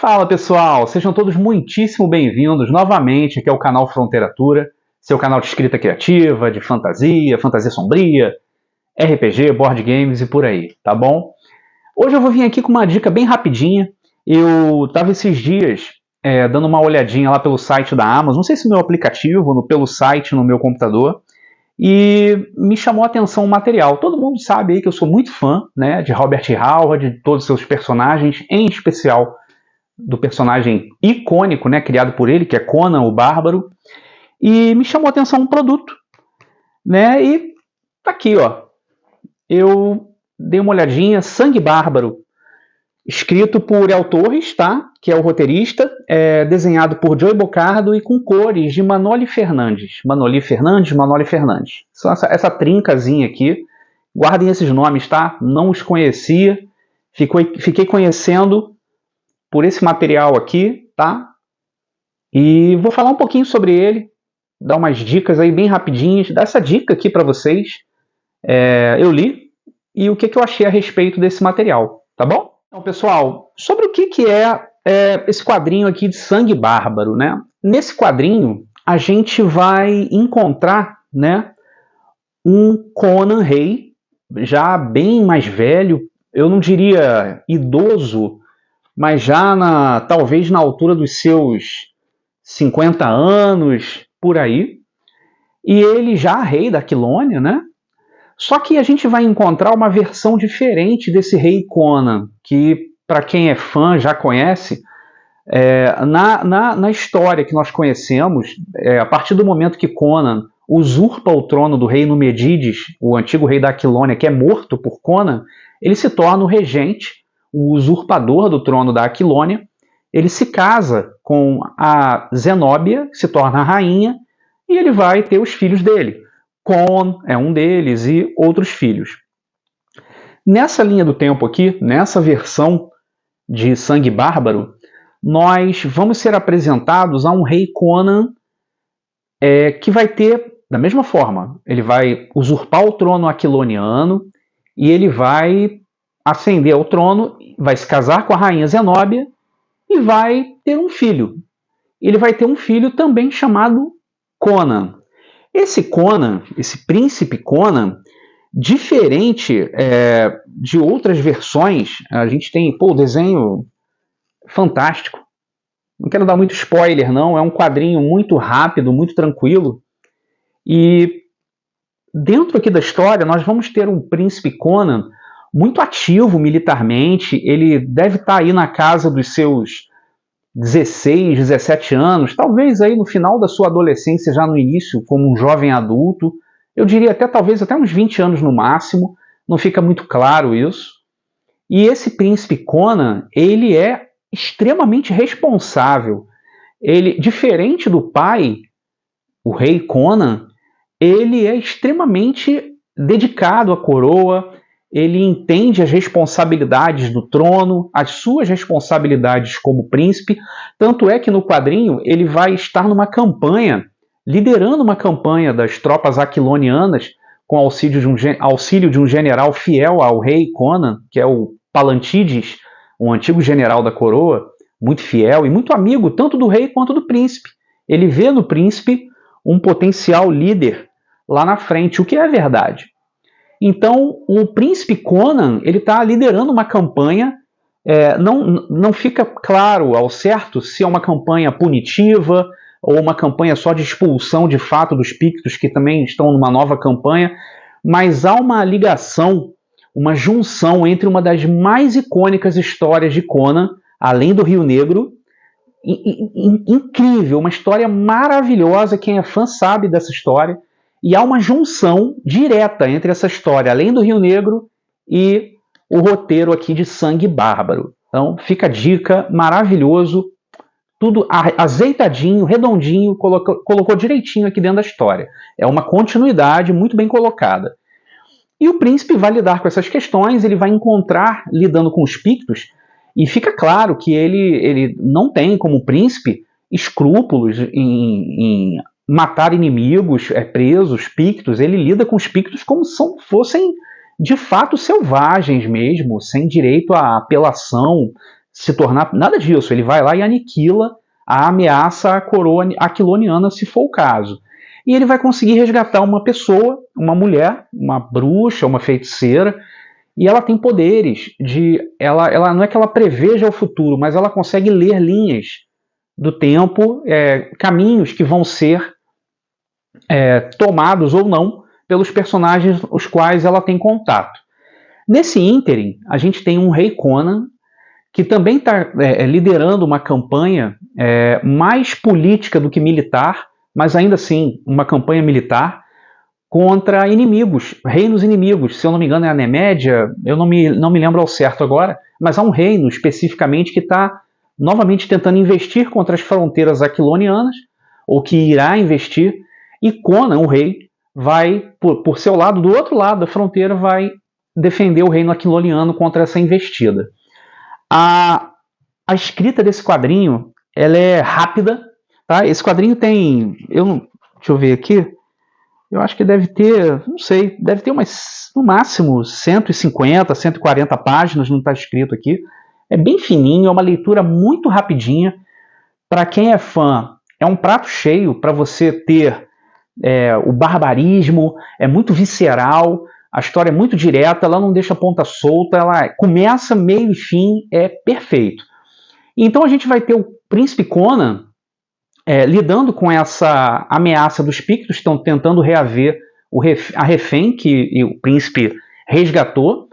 Fala pessoal, sejam todos muitíssimo bem-vindos novamente aqui ao canal Fronteiratura, seu canal de escrita criativa, de fantasia, fantasia sombria, RPG, board games e por aí, tá bom? Hoje eu vou vir aqui com uma dica bem rapidinha. Eu estava esses dias dando uma olhadinha lá pelo site da Amazon, não sei se no meu aplicativo, pelo site, no meu computador, e me chamou a atenção o material. Todo mundo sabe aí que eu sou muito fã, né, de Robert Howard, de todos os seus personagens, em especial do personagem icônico, né, criado por ele, que é Conan o Bárbaro, e me chamou a atenção um produto, né, e tá aqui, ó, eu dei uma olhadinha, Sangue Bárbaro, escrito por El Torres, tá, que é o roteirista, desenhado por Joey Bocardo e com cores de Manoli Fernandes, essa trincazinha aqui, guardem esses nomes, tá, não os conhecia, fiquei conhecendo por esse material aqui, tá? E vou falar um pouquinho sobre ele, dar umas dicas aí bem rapidinhas, dar essa dica aqui para vocês. Eu li e o que eu achei a respeito desse material, tá bom? Então, pessoal, sobre o que é esse quadrinho aqui de Sangue Bárbaro, né? Nesse quadrinho, a gente vai encontrar, né, um Conan rei, já bem mais velho, eu não diria idoso, mas já talvez na altura dos seus 50 anos, por aí. E ele já rei da Aquilônia, né? Só que a gente vai encontrar uma versão diferente desse rei Conan, que para quem é fã já conhece, na história que nós conhecemos, a partir do momento que Conan usurpa o trono do reino Medídes, o antigo rei da Aquilônia, que é morto por Conan, ele se torna o regente, o usurpador do trono da Aquilônia. Ele se casa com a Zenóbia, que se torna a rainha, e ele vai ter os filhos dele. Con é um deles e outros filhos. Nessa linha do tempo aqui, nessa versão de Sangue Bárbaro, nós vamos ser apresentados a um rei Conan que vai ter, da mesma forma, ele vai usurpar o trono aquiloniano e ele vai ascender ao trono, vai se casar com a rainha Zenóbia e vai ter um filho. Ele vai ter um filho também chamado Conan. Esse Conan, esse príncipe Conan, diferente de outras versões, a gente tem o desenho fantástico. Não quero dar muito spoiler, não. É um quadrinho muito rápido, muito tranquilo. E dentro aqui da história, nós vamos ter um príncipe Conan muito ativo militarmente. Ele deve estar aí na casa dos seus 16, 17 anos, talvez aí no final da sua adolescência, já no início, como um jovem adulto. Eu diria talvez até uns 20 anos no máximo, não fica muito claro isso. E esse príncipe Conan, ele é extremamente responsável. Ele, diferente do pai, o rei Conan, ele é extremamente dedicado à coroa, ele entende as responsabilidades do trono, as suas responsabilidades como príncipe, tanto é que no quadrinho ele vai estar numa campanha, liderando uma campanha das tropas aquilonianas, com auxílio de um general fiel ao rei Conan, que é o Palantídes, um antigo general da coroa, muito fiel e muito amigo tanto do rei quanto do príncipe. Ele vê no príncipe um potencial líder lá na frente, o que é verdade. Então, o príncipe Conan, ele está liderando uma campanha, não fica claro ao certo se é uma campanha punitiva ou uma campanha só de expulsão de fato dos Pictos, que também estão numa nova campanha, mas há uma ligação, uma junção entre uma das mais icônicas histórias de Conan, além do Rio Negro, incrível, uma história maravilhosa, quem é fã sabe dessa história, e há uma junção direta entre essa história, além do Rio Negro, e o roteiro aqui de Sangue Bárbaro. Então fica a dica, maravilhoso, tudo azeitadinho, redondinho, colocou direitinho aqui dentro da história. É uma continuidade muito bem colocada. E o príncipe vai lidar com essas questões, ele vai encontrar, lidando com os Pictos, e fica claro que ele não tem, como príncipe, escrúpulos em matar inimigos, presos, Pictos. Ele lida com os Pictos como se fossem, de fato, selvagens mesmo, sem direito à apelação, se tornar... Nada disso, ele vai lá e aniquila a ameaça à coroa aquiloniana, se for o caso. E ele vai conseguir resgatar uma pessoa, uma mulher, uma bruxa, uma feiticeira, e ela tem poderes de... Ela não é que ela preveja o futuro, mas ela consegue ler linhas do tempo, caminhos que vão ser tomados ou não pelos personagens os quais ela tem contato. Nesse ínterim, a gente tem um rei Conan, que também está liderando uma campanha mais política do que militar, mas ainda assim uma campanha militar, contra inimigos, reinos inimigos. Se eu não me engano é a Nemédia, eu não me lembro ao certo agora, mas há um reino especificamente que está novamente tentando investir contra as fronteiras aquilonianas, ou que irá investir, e Conan, o rei, vai, por seu lado, do outro lado da fronteira, vai defender o reino aquiloniano contra essa investida. A escrita desse quadrinho, ela é rápida, tá? Esse quadrinho tem... deixa eu ver aqui... Eu acho que deve ter, não sei, deve ter no máximo 150, 140 páginas, não está escrito aqui. É bem fininho, é uma leitura muito rapidinha. Para quem é fã, é um prato cheio para você ter o barbarismo, é muito visceral, a história é muito direta, ela não deixa ponta solta, ela começa, meio e fim, é perfeito. Então a gente vai ter o Príncipe Conan lidando com essa ameaça dos Pictos, que estão tentando reaver a refém que o príncipe resgatou,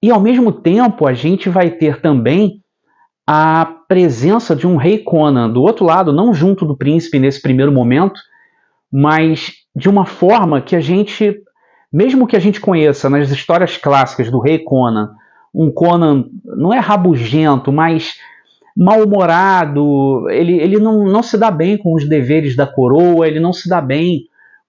e ao mesmo tempo a gente vai ter também a presença de um rei Conan do outro lado, não junto do príncipe nesse primeiro momento, mas de uma forma que a gente, mesmo que a gente conheça nas histórias clássicas do rei Conan, um Conan não é rabugento, mas mal-humorado, ele não se dá bem com os deveres da coroa, ele não se dá bem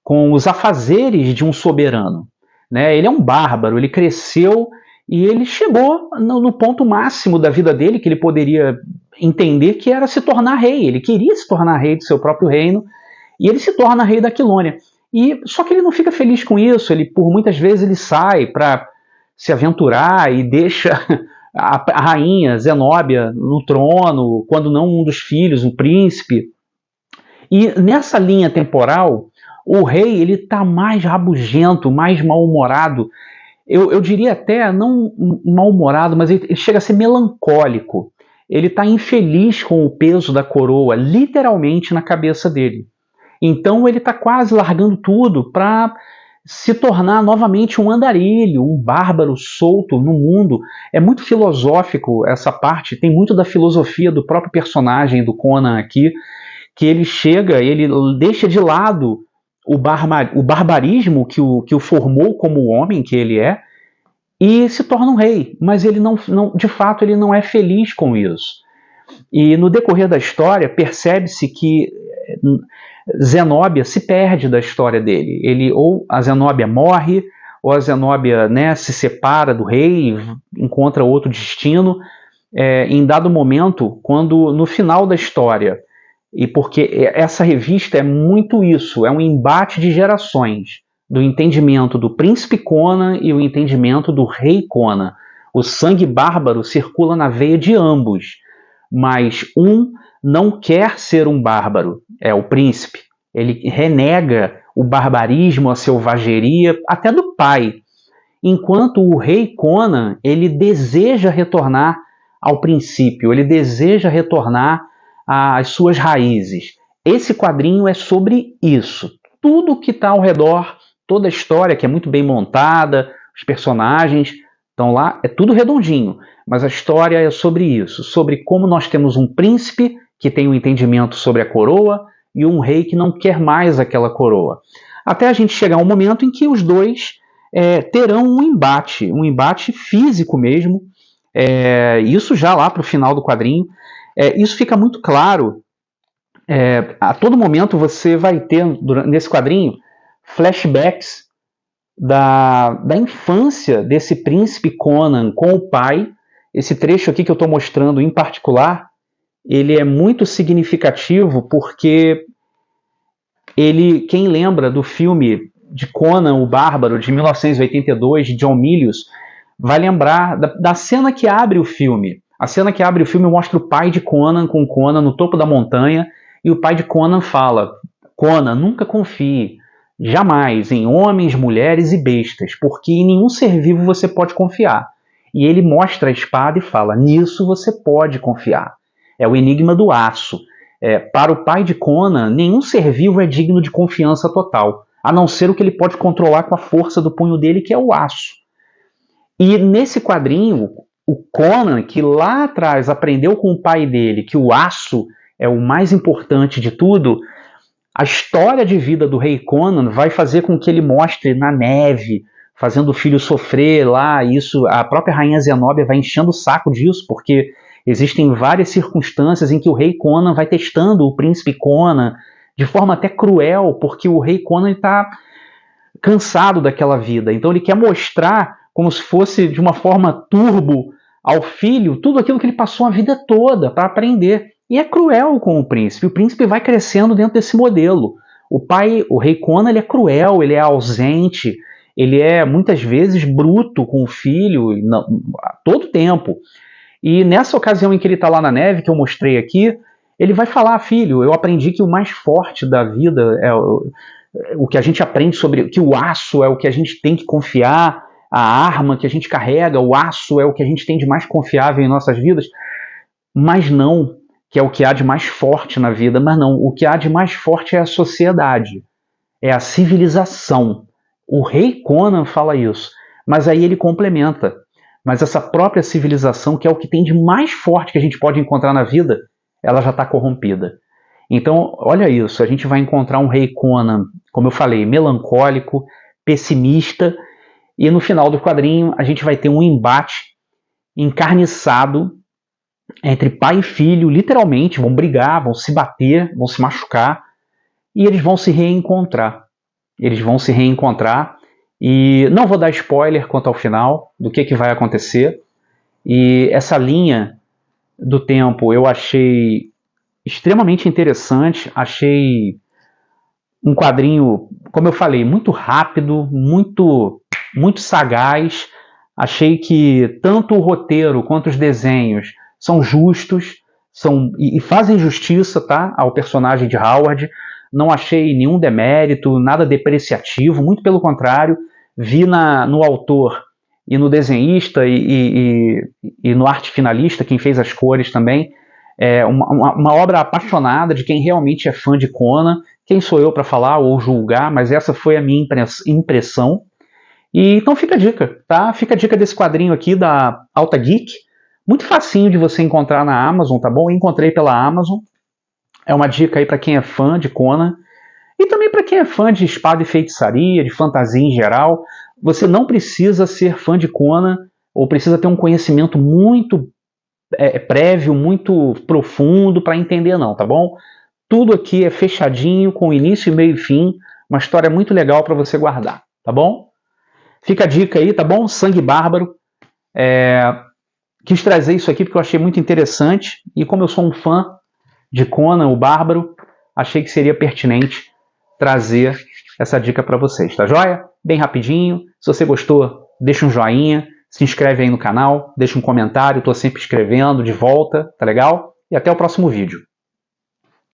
com os afazeres de um soberano, né? Ele é um bárbaro, ele cresceu e ele chegou no ponto máximo da vida dele, que ele poderia entender que era se tornar rei. Ele queria se tornar rei do seu próprio reino, e ele se torna rei da Aquilônia. Só que ele não fica feliz com isso, por muitas vezes ele sai para se aventurar e deixa a rainha Zenóbia no trono, quando não um dos filhos, um príncipe. E nessa linha temporal, o rei ele está mais rabugento, mais mal-humorado. Eu diria até, não mal-humorado, mas ele chega a ser melancólico. Ele está infeliz com o peso da coroa, literalmente na cabeça dele. Então ele está quase largando tudo para se tornar novamente um andarilho, um bárbaro solto no mundo. É muito filosófico essa parte, tem muito da filosofia do próprio personagem do Conan aqui, que ele chega, ele deixa de lado o barbarismo que o formou como o homem que ele é, e se torna um rei, mas ele não, de fato ele não é feliz com isso. E no decorrer da história percebe-se que Zenóbia se perde da história dele. Ou a Zenóbia morre, ou a Zenóbia, né, se separa do rei, encontra outro destino. Em dado momento, quando no final da história, e porque essa revista é muito isso, é um embate de gerações, do entendimento do príncipe Conan e o entendimento do rei Conan. O sangue bárbaro circula na veia de ambos, mas um não quer ser um bárbaro, é o príncipe. Ele renega o barbarismo, a selvageria, até do pai. Enquanto o rei Conan, ele deseja retornar ao princípio, ele deseja retornar às suas raízes. Esse quadrinho é sobre isso. Tudo que está ao redor, toda a história que é muito bem montada, os personagens estão lá, é tudo redondinho. Mas a história é sobre isso, sobre como nós temos um príncipe que tem um entendimento sobre a coroa e um rei que não quer mais aquela coroa. Até a gente chegar a um momento em que os dois terão um embate físico mesmo, isso já lá para o final do quadrinho. Isso fica muito claro. A todo momento você vai ter, nesse quadrinho, flashbacks da infância desse príncipe Conan com o pai. Esse trecho aqui que eu estou mostrando em particular, ele é muito significativo porque quem lembra do filme de Conan o Bárbaro, de 1982, de John Milius, vai lembrar da cena que abre o filme. A cena que abre o filme mostra o pai de Conan com Conan no topo da montanha, e o pai de Conan fala: Conan, nunca confie, jamais, em homens, mulheres e bestas, porque em nenhum ser vivo você pode confiar. E ele mostra a espada e fala: nisso você pode confiar. É o enigma do aço. Para o pai de Conan, nenhum ser vivo é digno de confiança total, a não ser o que ele pode controlar com a força do punho dele, que é o aço. E nesse quadrinho, o Conan, que lá atrás aprendeu com o pai dele que o aço é o mais importante de tudo, a história de vida do rei Conan vai fazer com que ele mostre na neve, fazendo o filho sofrer lá, isso, a própria rainha Zenóbia vai enchendo o saco disso, porque existem várias circunstâncias em que o rei Conan vai testando o príncipe Conan de forma até cruel, porque o rei Conan está cansado daquela vida, então ele quer mostrar como se fosse de uma forma turbo ao filho tudo aquilo que ele passou a vida toda para aprender. E é cruel com o príncipe vai crescendo dentro desse modelo. O pai, o rei Conan, ele é cruel, ele é ausente, ele é muitas vezes bruto com o filho a todo tempo. E nessa ocasião em que ele está lá na neve, que eu mostrei aqui, ele vai falar: filho, eu aprendi que o mais forte da vida é o que a gente aprende sobre que o aço é o que a gente tem que confiar, a arma que a gente carrega, o aço é o que a gente tem de mais confiável em nossas vidas, mas não que é o que há de mais forte na vida, mas não, o que há de mais forte é a sociedade, é a civilização. O rei Conan fala isso, mas aí ele complementa: mas essa própria civilização, que é o que tem de mais forte que a gente pode encontrar na vida, ela já está corrompida. Então, olha isso, a gente vai encontrar um rei Conan, como eu falei, melancólico, pessimista, e no final do quadrinho a gente vai ter um embate encarniçado entre pai e filho, literalmente, vão brigar, vão se bater, vão se machucar, e eles vão se reencontrar. Eles vão se reencontrar, e não vou dar spoiler quanto ao final, do que vai acontecer, e essa linha do tempo eu achei extremamente interessante, achei um quadrinho, como eu falei, muito rápido, muito sagaz. Achei que tanto o roteiro quanto os desenhos são justos, e fazem justiça, tá, ao personagem de Howard. Não achei nenhum demérito, nada depreciativo, muito pelo contrário. Vi no autor e no desenhista e no arte finalista, quem fez as cores também, uma obra apaixonada de quem realmente é fã de Conan. Quem sou eu para falar ou julgar, mas essa foi a minha impressão. E então fica a dica, tá? Fica a dica desse quadrinho aqui da Alta Geek. Muito facinho de você encontrar na Amazon, tá bom? Eu encontrei pela Amazon. É uma dica aí para quem é fã de Conan. E também para quem é fã de espada e feitiçaria, de fantasia em geral. Você não precisa ser fã de Conan, ou precisa ter um conhecimento muito prévio, muito profundo para entender não, tá bom? Tudo aqui é fechadinho, com início, meio e fim. Uma história muito legal para você guardar, tá bom? Fica a dica aí, tá bom? Sangue Bárbaro. Quis trazer isso aqui porque eu achei muito interessante, e como eu sou um fã de Conan, o Bárbaro, achei que seria pertinente trazer essa dica para vocês, tá joia? Bem rapidinho. Se você gostou, deixa um joinha, se inscreve aí no canal, deixa um comentário, estou sempre escrevendo de volta, tá legal? E até o próximo vídeo.